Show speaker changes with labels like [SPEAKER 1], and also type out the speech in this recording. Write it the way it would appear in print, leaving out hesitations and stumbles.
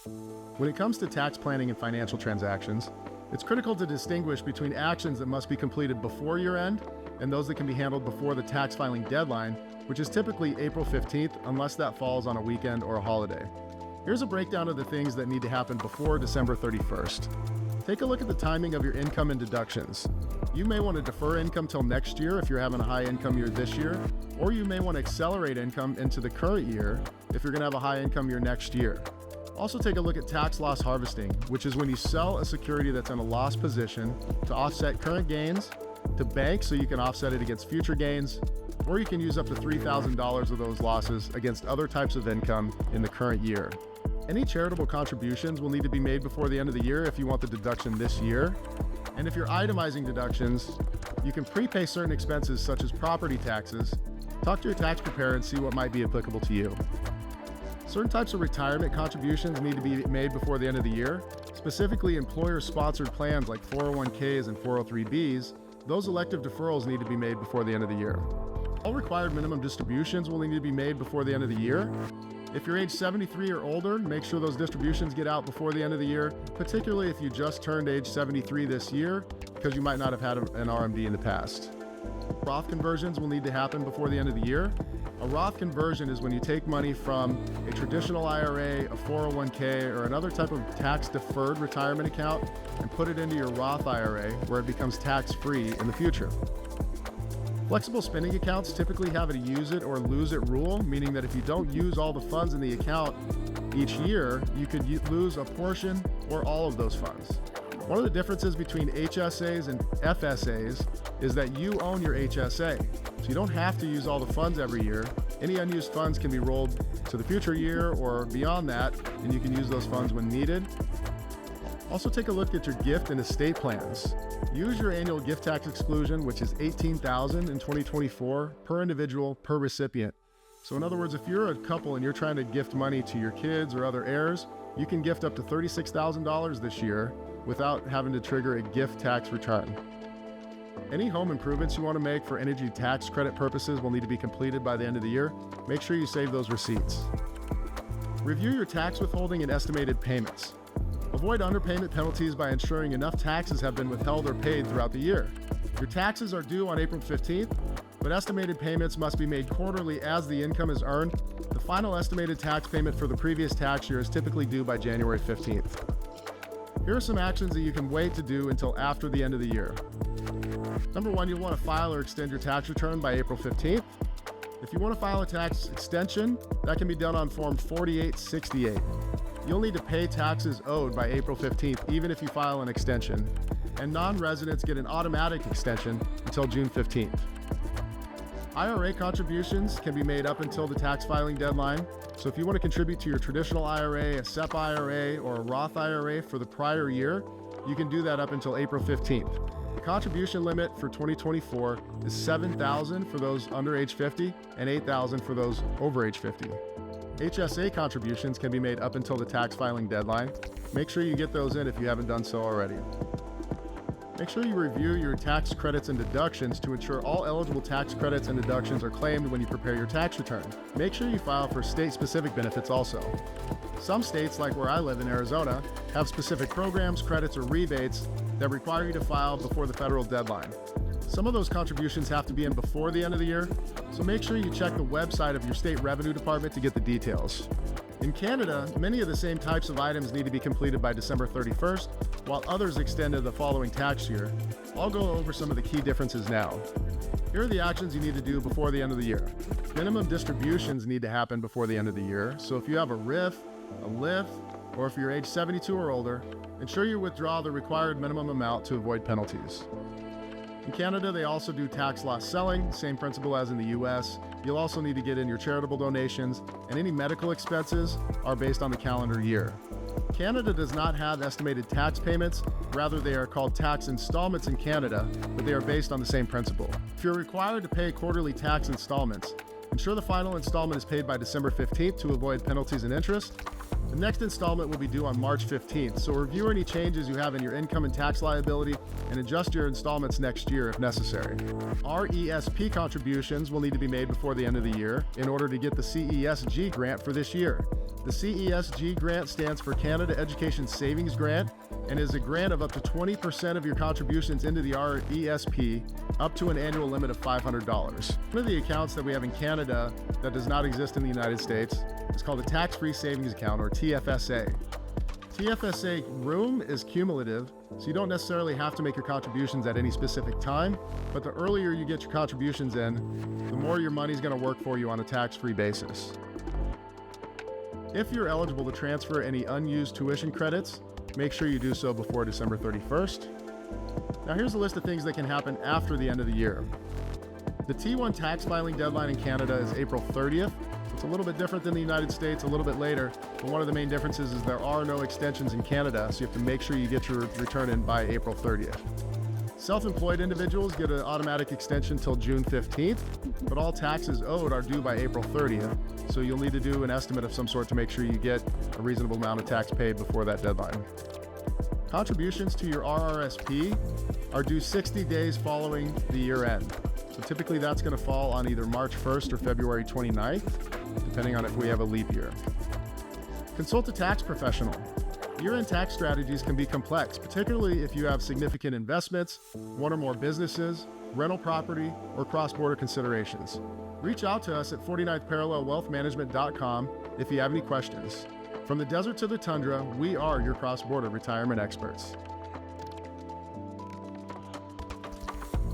[SPEAKER 1] When it comes to tax planning and financial transactions, it's critical to distinguish between actions that must be completed before year-end and those that can be handled before the tax filing deadline, which is typically April 15th, unless that falls on a weekend or a holiday. Here's a breakdown of the things that need to happen before December 31st. Take a look at the timing of your income and deductions. You may want to defer income till next year if you're having a high income year this year, or you may want to accelerate income into the current year if you're going to have a high income year next year. Also take a look at tax loss harvesting, which is when you sell a security that's in a loss position to offset current gains, to bank so you can offset it against future gains, or you can use up to $3,000 of those losses against other types of income in the current year. Any charitable contributions will need to be made before the end of the year if you want the deduction this year. And if you're itemizing deductions, you can prepay certain expenses such as property taxes. Talk to your tax preparer and see what might be applicable to you. Certain types of retirement contributions need to be made before the end of the year, specifically employer-sponsored plans like 401ks and 403bs. Those elective deferrals need to be made before the end of the year. All required minimum distributions will need to be made before the end of the year. If you're age 73 or older, make sure those distributions get out before the end of the year, particularly if you just turned age 73 this year, because you might not have had an RMD in the past. Roth conversions will need to happen before the end of the year. A Roth conversion is when you take money from a traditional IRA, a 401k, or another type of tax-deferred retirement account and put it into your Roth IRA, where it becomes tax-free in the future. Flexible spending accounts typically have a use it or lose it rule, meaning that if you don't use all the funds in the account each year, you could lose a portion or all of those funds. One of the differences between HSAs and FSAs is that you own your HSA, so you don't have to use all the funds every year. Any unused funds can be rolled to the future year or beyond that, and you can use those funds when needed. Also take a look at your gift and estate plans. Use your annual gift tax exclusion, which is $18,000 in 2024 per individual per recipient. So in other words, if you're a couple and you're trying to gift money to your kids or other heirs, you can gift up to $36,000 this year without having to trigger a gift tax return. Any home improvements you want to make for energy tax credit purposes will need to be completed by the end of the year. Make sure you save those receipts. Review your tax withholding and estimated payments. Avoid underpayment penalties by ensuring enough taxes have been withheld or paid throughout the year. Your taxes are due on April 15th, but estimated payments must be made quarterly as the income is earned. The final estimated tax payment for the previous tax year is typically due by January 15th. Here are some actions that you can wait to do until after the end of the year. Number one, you'll want to file or extend your tax return by April 15th. If you want to file a tax extension, that can be done on Form 4868. You'll need to pay taxes owed by April 15th, even if you file an extension, and non-residents get an automatic extension until June 15th. IRA contributions can be made up until the tax filing deadline, so if you want to contribute to your traditional IRA, a SEP IRA, or a Roth IRA for the prior year, you can do that up until April 15th. The contribution limit for 2024 is $7,000 for those under age 50 and $8,000 for those over age 50. HSA contributions can be made up until the tax filing deadline. Make sure you get those in if you haven't done so already. Make sure you review your tax credits and deductions to ensure all eligible tax credits and deductions are claimed when you prepare your tax return. Make sure you file for state-specific benefits also. Some states, like where I live in Arizona, have specific programs, credits, or rebates that require you to file before the federal deadline. Some of those contributions have to be in before the end of the year, so make sure you check the website of your state revenue department to get the details. In Canada, many of the same types of items need to be completed by December 31st, while others extend to the following tax year. I'll go over some of the key differences now. Here are the actions you need to do before the end of the year. Minimum distributions need to happen before the end of the year, so if you have a RIF, a LIF, or if you're age 72 or older, ensure you withdraw the required minimum amount to avoid penalties. In Canada, they also do tax loss selling, same principle as in the US. You'll also need to get in your charitable donations, and any medical expenses are based on the calendar year. Canada does not have estimated tax payments, rather they are called tax installments in Canada, but they are based on the same principle. If you're required to pay quarterly tax installments, ensure the final installment is paid by December 15th to avoid penalties and interest. The next installment will be due on March 15th, so review any changes you have in your income and tax liability and adjust your installments next year if necessary. RESP contributions will need to be made before the end of the year in order to get the CESG grant for this year. The CESG grant stands for Canada Education Savings Grant and is a grant of up to 20% of your contributions into the RESP, up to an annual limit of $500. One of the accounts that we have in Canada that does not exist in the United States is called a tax-free savings account, or TFSA. TFSA room is cumulative, so you don't necessarily have to make your contributions at any specific time, but the earlier you get your contributions in, the more your money's going to work for you on a tax-free basis. If you're eligible to transfer any unused tuition credits, make sure you do so before December 31st. Now here's a list of things that can happen after the end of the year. The T1 tax filing deadline in Canada is April 30th. It's a little bit different than the United States, a little bit later, but one of the main differences is there are no extensions in Canada, so you have to make sure you get your return in by April 30th. Self-employed individuals get an automatic extension till June 15th, but all taxes owed are due by April 30th, so you'll need to do an estimate of some sort to make sure you get a reasonable amount of tax paid before that deadline. Contributions to your RRSP are due 60 days following the year end. So typically that's going to fall on either March 1st or February 29th, depending on if we have a leap year. Consult a tax professional. Year-end tax strategies can be complex, particularly if you have significant investments, one or more businesses, rental property, or cross-border considerations. Reach out to us at 49thparallelwealthmanagement.com if you have any questions. From the desert to the tundra, we are your cross-border retirement experts.